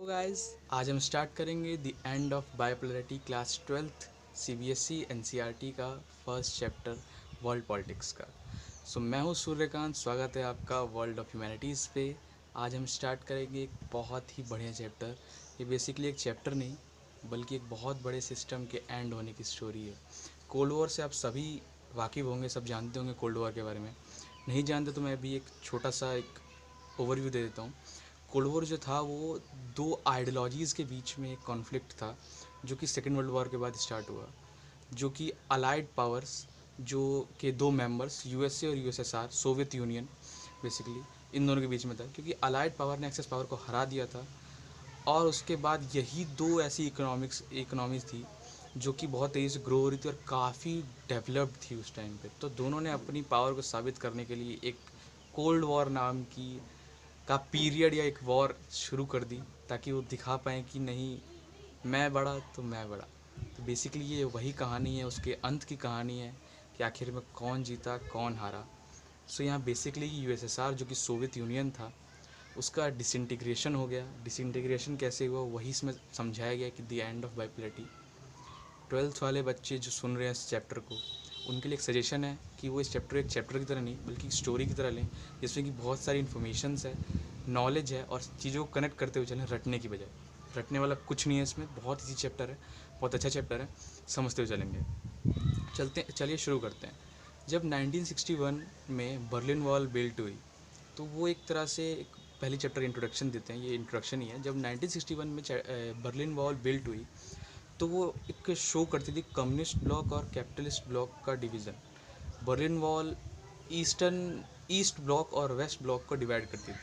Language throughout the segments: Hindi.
तो गाइस आज हम स्टार्ट करेंगे the end of bipolarity class 12th CBSE NCERT का फर्स्ट चैप्टर वर्ल्ड पॉलिटिक्स का। मैं हूँ सूर्यकांत, स्वागत है आपका वर्ल्ड ऑफ ह्यूमैनिटीज़ पे। आज हम स्टार्ट करेंगे एक बहुत ही बढ़िया चैप्टर। ये बेसिकली एक चैप्टर नहीं बल्कि एक बहुत बड़े सिस्टम के एंड होने की स्टोरी है। कोल्ड वॉर से आप सभी वाकिफ़ होंगे, सब जानते होंगे कोल्ड वॉर के बारे में। नहीं जानते तो मैं अभी एक छोटा सा एक ओवरव्यू दे देता हूँ। कोल्ड वॉर जो था वो दो आइडियोलॉजीज़ के बीच में एक कॉन्फ्लिक्ट था जो कि सेकेंड वर्ल्ड वॉर के बाद स्टार्ट हुआ, जो कि अलाइड पावर्स जो के दो मेंबर्स यूएसए और यूएसएसआर, सोवियत यूनियन बेसिकली, इन दोनों के बीच में था, क्योंकि अलाइड पावर ने एक्सेस पावर को हरा दिया था। और उसके बाद यही दो ऐसी इकोनॉमीज़ थी जो कि बहुत तेज़ी से ग्रो हो रही थी और काफ़ी डेवलप्ड थी उस टाइम पे। तो दोनों ने अपनी पावर को साबित करने के लिए एक कोल्ड वॉर नाम की का पीरियड या एक वॉर शुरू कर दी, ताकि वो दिखा पाएँ कि नहीं, मैं बड़ा तो मैं बड़ा। तो बेसिकली ये वही कहानी है, उसके अंत की कहानी है कि आखिर में कौन जीता कौन हारा। यहाँ बेसिकली यूएसएसआर जो कि सोवियत यूनियन था उसका डिसइंटीग्रेशन हो गया। डिसइंटीग्रेशन कैसे हुआ वही इसमें समझाया गया कि द एंड ऑफ बाइपोलरिटी। 12th वाले बच्चे जो सुन रहे हैं इस चैप्टर को, उनके लिए एक सजेशन है कि वो इस चैप्टर एक चैप्टर की तरह नहीं बल्कि एक स्टोरी की तरह लें, जिसमें कि बहुत सारी इन्फॉर्मेशंस है, नॉलेज है, और चीज़ों को कनेक्ट करते हुए चलें, रटने की बजाय। रटने वाला कुछ नहीं है इसमें, बहुत इजी चैप्टर है, बहुत अच्छा चैप्टर है, समझते हुए चलेंगे। चलिए शुरू करते हैं। जब 1961 में बर्लिन वॉल बिल्ट हुई, तो वो एक तरह से एक पहली चैप्टर इंट्रोडक्शन देते हैं, ये इंट्रोडक्शन ही है। जब 1961 में बर्लिन वॉल बिल्ट हुई तो वो एक शो करती थी कम्युनिस्ट ब्लॉक और कैपिटलिस्ट ब्लॉक का division. Berlin wall east block और वेस्ट ब्लॉक को डिवाइड करती थी,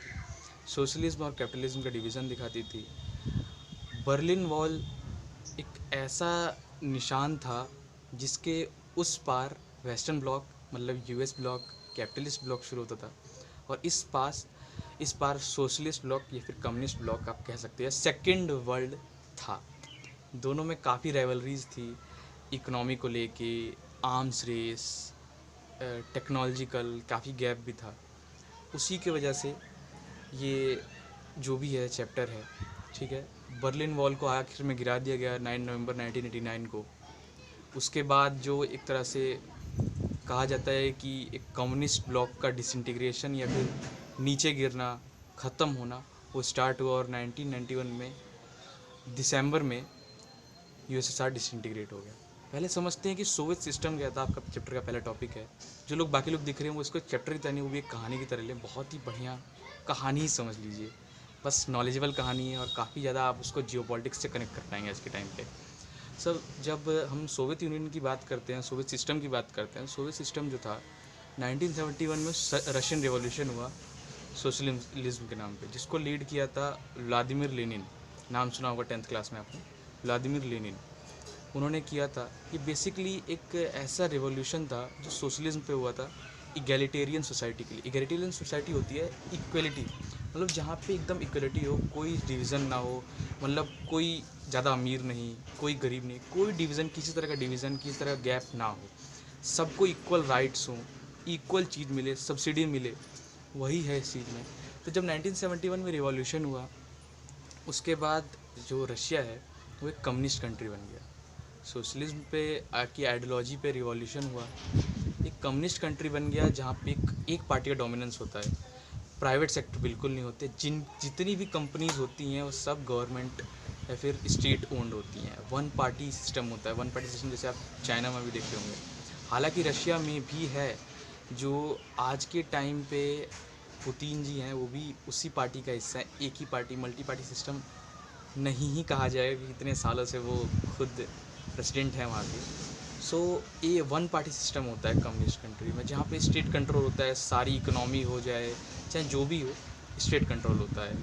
सोशलिज्म और कैपिटलिज्म का डिवीज़न दिखाती थी। बर्लिन वॉल एक ऐसा निशान था जिसके उस पार वेस्टर्न ब्लॉक मतलब यूएस ब्लॉक, कैपिटलिस्ट ब्लॉक शुरू होता था, और इस पार सोशलिस्ट ब्लॉक या फिर कम्युनिस्ट ब्लॉक आप कह सकते हैं, सेकेंड वर्ल्ड था। दोनों में काफ़ी राइवलरीज थी, इकोनॉमी को लेके, आर्म्स रेस, टेक्नोलॉजिकल काफ़ी गैप भी था। उसी के वजह से ये जो भी है चैप्टर है, ठीक है। बर्लिन वॉल को आखिर में गिरा दिया गया 9 नवंबर 1989 को। उसके बाद जो एक तरह से कहा जाता है कि एक कम्युनिस्ट ब्लॉक का डिसइंटीग्रेशन या फिर नीचे गिरना, ख़त्म होना, वो स्टार्ट हुआ, और 1991 में दिसंबर में यूएसएसआर डिसइंटीग्रेट हो गया। पहले समझते हैं कि सोवियत सिस्टम क्या था, आपका चैप्टर का पहला टॉपिक है। जो लोग बाकी लोग दिख रहे हैं वो इसको चैप्टर की तरह नहीं, वो भी एक कहानी की तरह लें, बहुत ही बढ़िया कहानी ही समझ लीजिए, बस नॉलेजेबल कहानी है, और काफ़ी ज़्यादा आप उसको जियोपॉलिटिक्स से कनेक्ट कर पाएंगे आज के टाइम पे। जब हम सोवियत यूनियन की बात करते हैं, सोवियत सिस्टम की बात करते हैं, सोवियत सिस्टम जो था 1971 में रशियन रिवॉल्यूशन हुआ सोशलिज्म के नाम पे, जिसको लीड किया था व्लादिमीर लेनिन। नाम सुना होगा 10th क्लास में आपने, व्लादिमीर लेनिन। उन्होंने किया था। ये बेसिकली एक ऐसा रिवॉल्यूशन था जो सोशलिज्म पे हुआ था, इगैलिटेरियन सोसाइटी के लिए। इगैलिटेरियन सोसाइटी होती है इक्वलिटी, मतलब जहाँ पे एकदम इक्वलिटी हो, कोई डिवीज़न ना हो, मतलब कोई ज़्यादा अमीर नहीं, कोई गरीब नहीं, कोई डिवीज़न, किसी तरह का डिवीज़न, किसी तरह का गैप ना हो, सबको इक्वल राइट्स हों, इक्वल चीज़ मिले, सब्सिडी मिले, वही है इस चीज़ में। तो जब 1971 में रिवॉल्यूशन हुआ, उसके बाद जो रशिया है वो एक कम्युनिस्ट कंट्री बन गया। सोशलिज्म पे की आइडियोलॉजी पे रिवॉल्यूशन हुआ, एक कम्युनिस्ट कंट्री बन गया जहाँ पे एक पार्टी का डोमिनेंस होता है, प्राइवेट सेक्टर बिल्कुल नहीं होते, जितनी भी कंपनीज होती हैं वो सब गवर्नमेंट या फिर स्टेट ओन्ड होती हैं। वन पार्टी सिस्टम होता है, वन पार्टी सिस्टम जैसे आप चाइना में भी देखे होंगे। हालांकि रशिया में भी है, जो आज के टाइम पे पुतिन जी हैं वो भी उसी पार्टी का हिस्सा है। एक ही पार्टी, मल्टी पार्टी सिस्टम नहीं ही कहा जाए कि इतने सालों से वो खुद प्रेसिडेंट हैं वहाँ के। ये वन पार्टी सिस्टम होता है कम्युनिस्ट कंट्री में, जहाँ पे स्टेट कंट्रोल होता है, सारी इकोनॉमी हो जाए चाहे जो भी हो, स्टेट कंट्रोल होता है।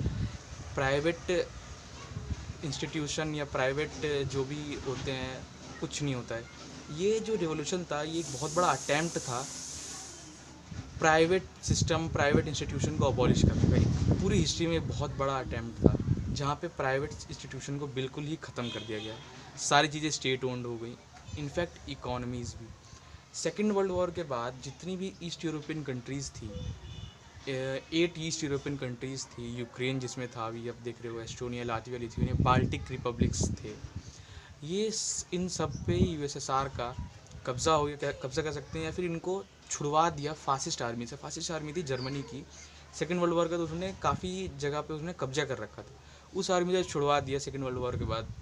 प्राइवेट इंस्टीट्यूशन या प्राइवेट जो भी होते हैं कुछ नहीं होता है। ये जो रिवोल्यूशन था ये एक बहुत बड़ा अटैम्प्ट था प्राइवेट सिस्टम, प्राइवेट इंस्टीट्यूशन को अबॉलिश करने का। पूरी हिस्ट्री में एक बहुत बड़ा अटैम्प्ट था जहाँ पे प्राइवेट इंस्टीट्यूशन को बिल्कुल ही ख़त्म कर दिया गया, सारी चीज़ें स्टेट ओन्ड हो गई, इनफैक्ट इकोनॉमीज़ भी। सेकेंड वर्ल्ड वॉर के बाद जितनी भी ईस्ट यूरोपियन कंट्रीज़ थी 8 ईस्ट यूरोपियन कंट्रीज़ थी, यूक्रेन जिसमें था, अभी आप देख रहे हो Estonia, Latvia, Lithuania, Baltic republics थे। इन सब पे यूएसएसआर का कब्ज़ा हो गया, कब्ज़ा कर सकते हैं, या फिर इनको छुड़वा दिया फासिस्ट आर्मी से। फासिस्ट आर्मी थी जर्मनी की, सेकेंड वर्ल्ड वॉर का, तो उसने काफ़ी जगह पे उसने कब्जा कर रखा था। उस आर्मी से छुड़वा दिया सेकेंड वर्ल्ड वॉर के बाद,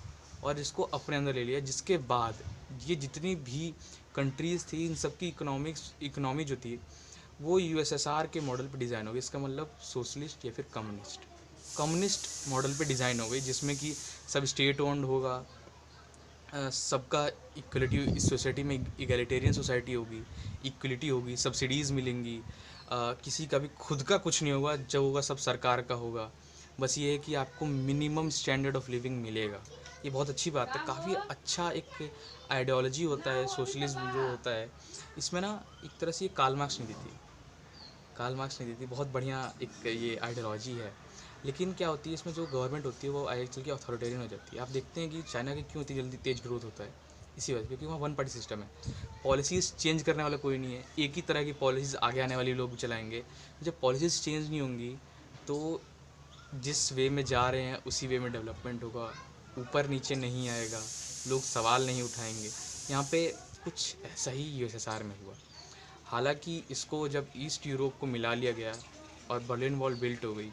और इसको अपने अंदर ले लिया, जिसके बाद ये जितनी भी कंट्रीज़ थी, इन सब की इकोनॉमी जो थी वो यूएसएसआर के मॉडल पे डिज़ाइन हो गई। इसका मतलब सोशलिस्ट या फिर कम्युनिस्ट मॉडल पे डिज़ाइन हो गई, जिसमें कि सब स्टेट ओन्ड होगा, सबका इक्वलिटी, इस सोसाइटी में इगैलिटेरियन सोसाइटी होगी, इक्वलिटी होगी, सब्सिडीज़ मिलेंगी, किसी का भी खुद का कुछ नहीं होगा, जो होगा सब सरकार का होगा। बस ये है कि आपको मिनिमम स्टैंडर्ड ऑफ लिविंग मिलेगा। ये बहुत अच्छी बात है, काफ़ी अच्छा एक आइडियोलॉजी होता है सोशलिज्म जो होता है। इसमें ना एक तरह से ये कार्ल मार्क्स नहीं देती, बहुत बढ़िया एक ये आइडियोलॉजी है। लेकिन क्या होती है इसमें, जो गवर्नमेंट होती है वो आगे चल के अथॉरिटेरियन हो जाती है। आप देखते हैं कि चाइना के क्यों इतनी जल्दी तेज़ ग्रोथ होता है, इसी वजह से, क्योंकि वहाँ वन पार्टी सिस्टम है, पॉलिसीज़ चेंज करने वाला कोई नहीं है, एक ही तरह की पॉलिसीज़ आगे आने वाले लोग चलाएंगे। जब पॉलिसीज़ चेंज नहीं होंगी तो जिस वे में जा रहे हैं उसी वे में डेवलपमेंट होगा, ऊपर नीचे नहीं आएगा, लोग सवाल नहीं उठाएंगे। यहाँ पे कुछ ऐसा ही यूएसएसआर में हुआ। हालांकि इसको जब ईस्ट यूरोप को मिला लिया गया और बर्लिन वॉल बिल्ट हो गई,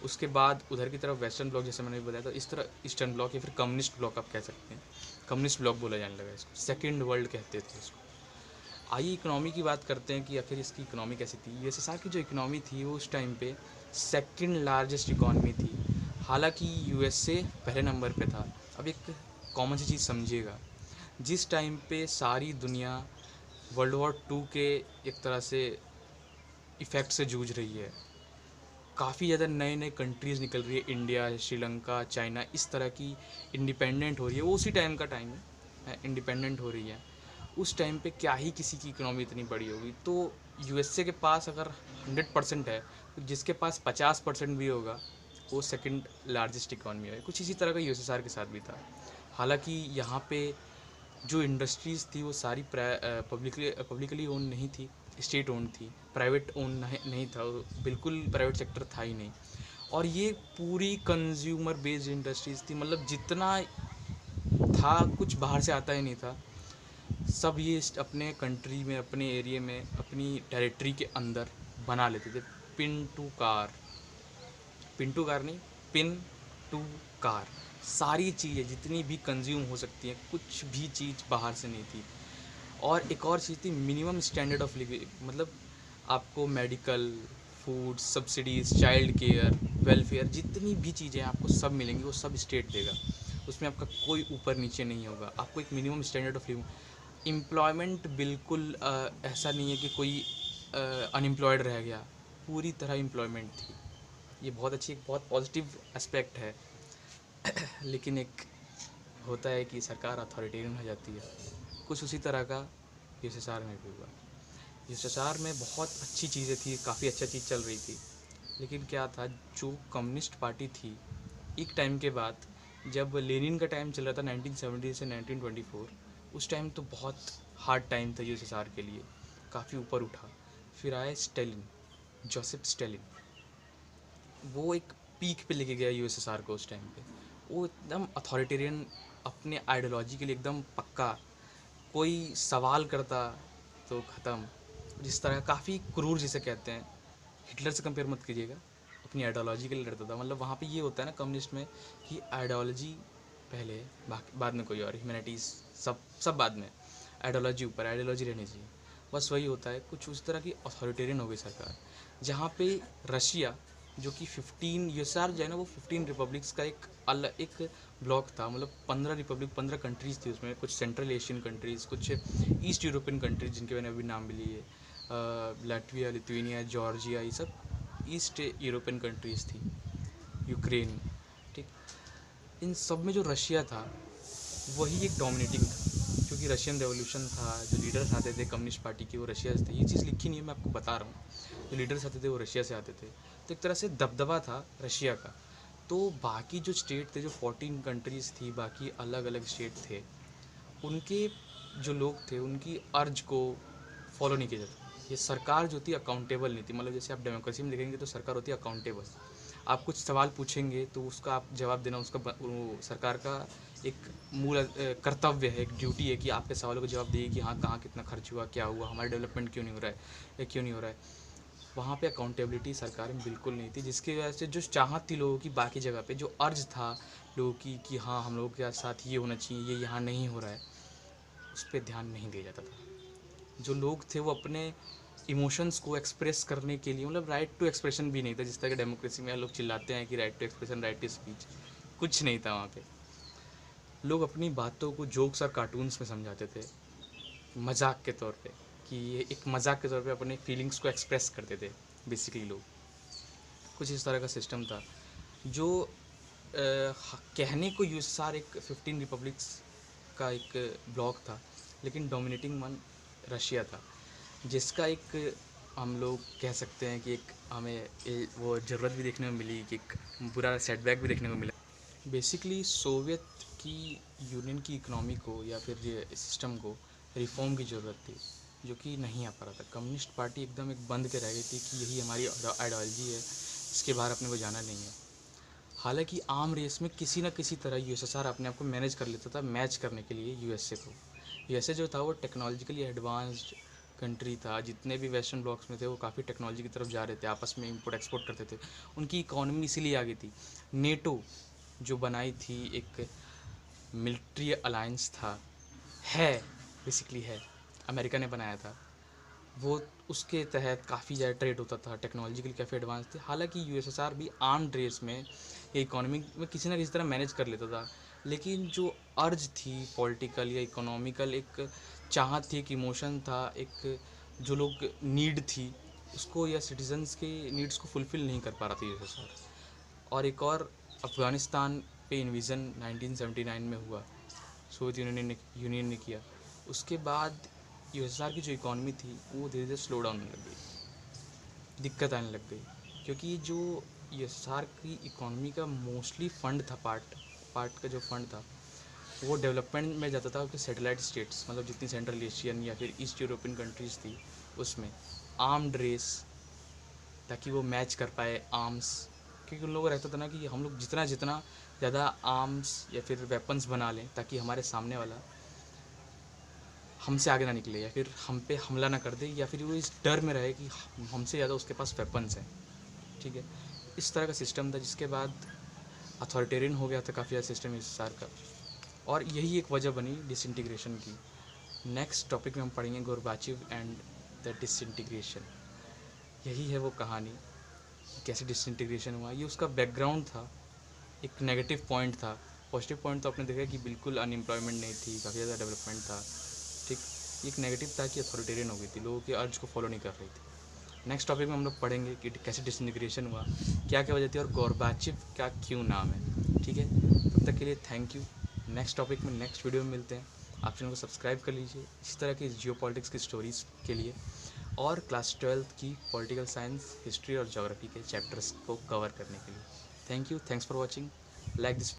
उसके बाद उधर की तरफ वेस्टर्न ब्लॉक, जैसे मैंने बताया था, इस तरह ईस्टर्न ब्लॉक या फिर कम्युनिस्ट ब्लॉक आप कह सकते हैं, कम्युनिस्ट ब्लॉक बोला जाने लगा इसको, सेकेंड वर्ल्ड कहते थे इसको। आइए इकोनॉमी की बात करते हैं कि आखिर इसकी इकोनॉमी कैसी थी। यूएसएसआर की जो इकोनॉमी थी वो उस टाइम पे सेकंड लार्जेस्ट इकोनॉमी थी। हालांकि यूएसए पहले नंबर पे था। अब एक कॉमन सी चीज़ समझिएगा, जिस टाइम पे सारी दुनिया वर्ल्ड वॉर 2 के एक तरह से इफ़ेक्ट से जूझ रही है, काफ़ी ज़्यादा नए नए कंट्रीज़ निकल रही है, इंडिया, श्रीलंका, चाइना, इस तरह की इंडिपेंडेंट हो रही है, वो उसी टाइम का टाइम है, इंडिपेंडेंट हो रही है। उस टाइम पे क्या ही किसी की इकोनॉमी इतनी बड़ी होगी। तो यूएसए के पास अगर 100% है, तो जिसके पास 50% भी होगा वो सेकंड लार्जेस्ट इकोनॉमी है। कुछ इसी तरह का यूएसएसआर के साथ भी था। हालांकि यहाँ पे जो इंडस्ट्रीज़ थी वो सारी पब्लिकली ओन नहीं थी, स्टेट ओन थी, प्राइवेट ओन नहीं था, बिल्कुल प्राइवेट सेक्टर था ही नहीं। और ये पूरी कंज्यूमर बेस्ड इंडस्ट्रीज़ थी, मतलब जितना था कुछ बाहर से आता ही नहीं था, सब ये अपने कंट्री में, अपने एरिया में, अपनी टेरिटरी के अंदर बना लेते थे। पिन टू कार नहीं, पिन टू कार, सारी चीज़ें जितनी भी कंज्यूम हो सकती हैं, कुछ भी चीज़ बाहर से नहीं थी। और एक और चीज़ थी, मिनिमम स्टैंडर्ड ऑफ लिविंग, मतलब आपको medical, food, subsidies, child care, welfare, जितनी भी चीज़ें आपको सब मिलेंगी, वो सब स्टेट देगा। उसमें आपका कोई ऊपर नीचे नहीं होगा, आपको एक minimum standard of living. Employment बिल्कुल ऐसा नहीं है कि कोई अनएम्प्लॉयड रह गया, पूरी तरह एम्प्लॉयमेंट थी। ये बहुत अच्छी, एक बहुत पॉजिटिव एस्पेक्ट है। लेकिन एक होता है कि सरकार अथॉरिटेरियन हो जाती है, कुछ उसी तरह का यूएसएसआर में भी हुआ। यूएसएसआर में बहुत अच्छी चीज़ें थी, काफ़ी अच्छा चीज़ चल रही थी। लेकिन क्या था, जो कम्युनिस्ट पार्टी थी, एक टाइम के बाद, जब लेनिन का टाइम चल रहा था 1970 से 1924, उस टाइम तो बहुत हार्ड टाइम था यूएसएसआर के लिए, काफ़ी ऊपर उठा। फिर आए स्टेलिन, जोसेफ स्टेलिन, वो एक पीक पे लेके गया यूएसएसआर को उस टाइम पे। वो एकदम अथॉरिटेरियन, अपने आइडियोलॉजी के लिए एकदम पक्का, कोई सवाल करता तो ख़त्म। जिस तरह काफ़ी क्रूर जिसे कहते हैं, हिटलर से कंपेयर मत कीजिएगा, अपनी आइडियोलॉजी के लिए लड़ता था। मतलब वहाँ पे ये होता है ना कम्युनिस्ट में, कि आइडियोलॉजी पहले, बाद में कोई और, ह्यूमैनिटीज़ सब बाद में, आइडियोलॉजी ऊपर, आइडियोलॉजी रहनी चाहिए। बस वही होता है, कुछ उस तरह की अथॉरिटेरियन हो गई सरकार। जहाँ पे रशिया, जो कि 15 यूएसआर जो है ना, वो 15 रिपब्लिक्स का एक ब्लॉक था, मतलब 15 रिपब्लिक, 15 कंट्रीज़ थी उसमें, कुछ सेंट्रल एशियन कंट्रीज़, कुछ ईस्ट यूरोपियन कंट्रीज जिनके मैंने अभी नाम भी लिए, लाटविया, लिथुआनिया, जॉर्जिया, ये सब ईस्ट यूरोपियन कंट्रीज़ थी, यूक्रेन, ठीक। इन सब में जो रशिया था वही एक डोमिनेटिंग था, क्योंकि रशियन रेवोल्यूशन था, जो लीडर्स आते थे कम्युनिस्ट पार्टी के वो रशिया से थे। ये चीज़ लिखी नहीं है, मैं आपको बता रहा हूँ, जो लीडर्स आते थे वो रशिया से आते थे। तो एक तरह से दबदबा था रशिया का। तो बाकी जो स्टेट थे, जो 14 कंट्रीज़ थी, बाकी अलग अलग स्टेट थे, उनके जो लोग थे उनकी अर्ज को फॉलो नहीं किया जाता। ये सरकार जो थी अकाउंटेबल नहीं थी। मतलब जैसे आप डेमोक्रेसी में देखेंगे तो सरकार होती है अकाउंटेबल। आप कुछ सवाल पूछेंगे तो उसका आप जवाब देना उसका वो सरकार का एक मूल कर्तव्य है, एक ड्यूटी है कि आपके सवालों का जवाब दिए कि हाँ कहाँ कितना खर्च हुआ, क्या हुआ, हमारा डेवलपमेंट क्यों नहीं हो रहा है या क्यों नहीं हो रहा है। वहाँ पे अकाउंटेबिलिटी सरकार में बिल्कुल नहीं थी, जिसकी वजह से जो चाहत थी लोगों की बाकी जगह पे, जो अर्ज था लोगों की कि हाँ हम लोगों के साथ ये होना चाहिए, ये यहाँ नहीं हो रहा है, उस पर ध्यान नहीं दिया जाता था। जो लोग थे वो अपने इमोशंस को एक्सप्रेस करने के लिए, मतलब राइट टू एक्सप्रेशन भी नहीं था, जिस तरह की डेमोक्रेसी में लोग चिल्लाते हैं कि right to expression, right to speech, कुछ नहीं था वहाँ पे। लोग अपनी बातों को जोक्स और कार्टून्स में समझाते थे, मजाक के तौर पे, कि ये एक मजाक के तौर पे अपने फीलिंग्स को एक्सप्रेस करते थे बेसिकली लोग। कुछ इस तरह का सिस्टम था जो कहने को यूएसएसआर एक 15 रिपब्लिक्स का एक ब्लॉक था, लेकिन डोमिनेटिंग वन रशिया था, जिसका एक हम लोग कह सकते हैं कि एक हमें वो ज़रूरत भी देखने को मिली कि एक बुरा सेटबैक भी देखने को मिला। बेसिकली सोवियत की यूनियन की इकनॉमी को या फिर सिस्टम को रिफॉर्म की ज़रूरत थी, जो कि नहीं आ पा रहा था। कम्युनिस्ट पार्टी एकदम एक बंद के रह गई थी कि यही हमारी आइडियोलॉजी है, इसके बाहर अपने को जाना नहीं है। हालांकि आम रेस में किसी न किसी तरह यूएसएसआर अपने आप को मैनेज कर लेता था, मैच करने के लिए यूएसए को। यूएसए जो था वो टेक्नोलॉजिकली एडवांस्ड कंट्री था, जितने भी वेस्टर्न ब्लॉक्स में थे वो काफ़ी टेक्नोलॉजी की तरफ जा रहे थे, आपस में इंपोर्ट एक्सपोर्ट करते थे, उनकी इकोनॉमी इसीलिए आ गई थी। नेटो जो बनाई थी एक मिलिट्री अलायंस था, है बेसिकली है, अमेरिका ने बनाया था वो, उसके तहत काफ़ी ज़्यादा ट्रेड होता था, टेक्नोलॉजिकली काफ़ी एडवांस थे। हालांकि यूएसएसआर भी आर्म्ड रेस में या इकोनॉमी में किसी ना किसी तरह मैनेज कर लेता था, लेकिन जो अर्ज थी पॉलिटिकल या इकोनॉमिकल, एक चाहत थी, एक इमोशन था, एक जो लोग नीड थी उसको या सिटीजन्स के नीड्स को फुलफ़िल नहीं कर पा रहा था यूएसएसआर। और एक और अफ़गानिस्तान पे इन्वीज़न 1979 में हुआ, सोवियत यूनियन ने किया। उसके बाद यूएसएसआर की जो इकॉनमी थी वो धीरे धीरे स्लो डाउन होने लग गई, दिक्कत आने लग गई, क्योंकि जो यूएसएसआर की इकॉनमी का मोस्टली फंड था, पार्ट का जो फंड था वो डेवलपमेंट में जाता था कि सैटेलाइट स्टेट्स, मतलब जितनी सेंट्रल एशियन या फिर ईस्ट यूरोपियन कंट्रीज़ थी उसमें आर्म्ड रेस, ताकि वो मैच कर पाए आर्म्स, क्योंकि उन लोगों को रहता था ना कि हम लोग जितना जितना ज़्यादा आर्म्स या फिर वेपन्स बना लें ताकि हमारे सामने वाला हमसे आगे ना निकले या फिर हम पे हमला ना कर दे, या फिर वो इस डर में रहे कि हमसे ज़्यादा उसके पास वेपन्स हैं। ठीक है, इस तरह का सिस्टम था, जिसके बाद अथॉरिटेरियन हो गया था काफ़ी ज़्यादा सिस्टम यूएसएसआर का, और यही एक वजह बनी डिसइंटीग्रेशन की। नेक्स्ट टॉपिक में हम पढ़ेंगे गोरबाचेव एंड द डिसइंटीग्रेशन। यही है वो कहानी, कैसे डिसइंटीग्रेशन हुआ, ये उसका बैकग्राउंड था। एक नेगेटिव पॉइंट था, पॉजिटिव पॉइंट तो आपने देखा कि बिल्कुल अनएम्प्लॉयमेंट नहीं थी, काफ़ी ज़्यादा डेवलपमेंट था। ठीक, एक नेगेटिव था कि अथॉरिटेरियन हो गई थी, लोगों के अर्ज को फॉलो नहीं कर रही थी। नेक्स्ट टॉपिक में हम लोग पढ़ेंगे कि कैसे डिसइंटीग्रेशन हुआ, क्या क्या वजह थी, और गोरबाचेव का क्यों नाम है। ठीक है, तब तक के लिए थैंक यू। नेक्स्ट टॉपिक में नेक्स्ट वीडियो में मिलते हैं। आप चैनल को सब्सक्राइब कर लीजिए इस तरह की जियो पॉलिटिक्स की स्टोरीज़ के लिए, और क्लास 12th की पॉलिटिकल साइंस, हिस्ट्री और ज्योग्राफी के चैप्टर्स को कवर करने के लिए। Thank you, thanks for watching, like this